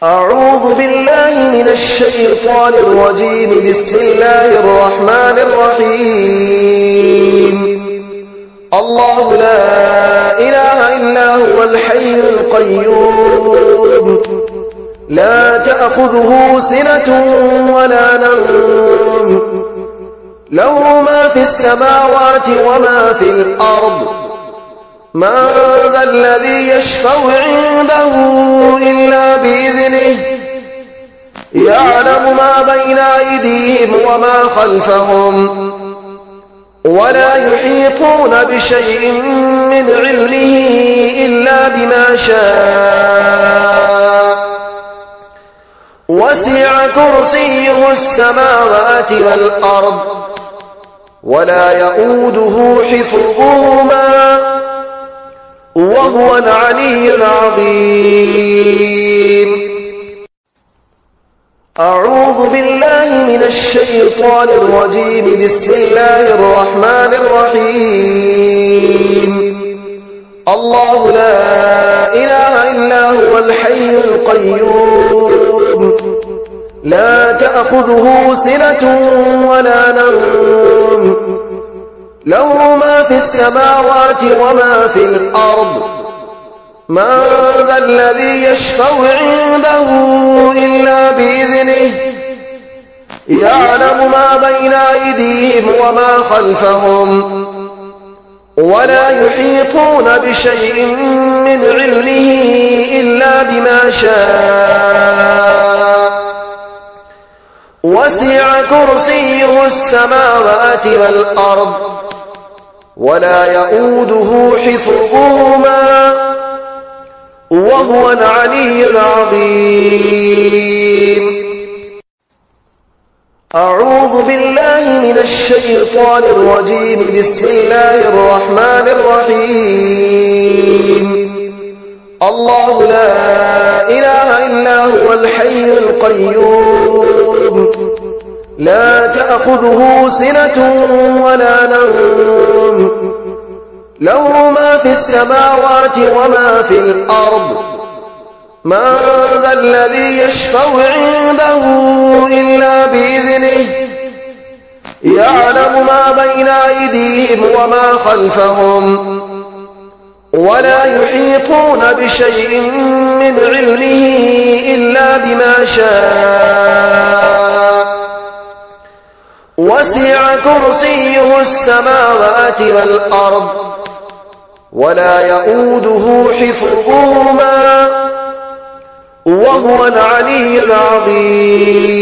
أعوذ بالله من الشيطان الرجيم. بسم الله الرحمن الرحيم. الله لا إله إلا هو الحي القيوم، لا تأخذه سنة ولا نوم، له ما في السماوات وما في الأرض. من ذا الذي يشفع عنده إلا بإذنه، يعلم ما بين أيديهم وما خلفهم، ولا يحيطون بشيء من علمه إلا بما شاء. وسع كرسيه السماوات والأرض، ولا يؤوده حفظهما، وهو العلي العظيم. أعوذ بالله من الشيطان الرجيم. بسم الله الرحمن الرحيم. الله لا إله إلا هو الحي القيوم، لا تأخذه سنة ولا نوم، له ما في السماوات وما في الأرض. من ذا الذي يشفع عنده إلا بإذنه، يعلم ما بين أيديهم وما خلفهم، ولا يحيطون بشيء من علمه إلا بما شاء. وسع كرسيه السماوات والأرض، ولا يؤوده حفظهما، وهو العلي العظيم. أعوذ بالله من الشيطان الرجيم. بسم الله الرحمن الرحيم. الله لا إله إلا هو الحي القيوم، لا تأخذه سنة ولا نوم، له ما في السماوات وما في الأرض. من ذا الذي يشفع عنده إلا بإذنه، يعلم ما بين أيديهم وما خلفهم، ولا يحيطون بشيء من علمه إلا بما شاء. وسع كرسيه السماوات والأرض، ولا يؤوده حفظهما، وهو العلي العظيم.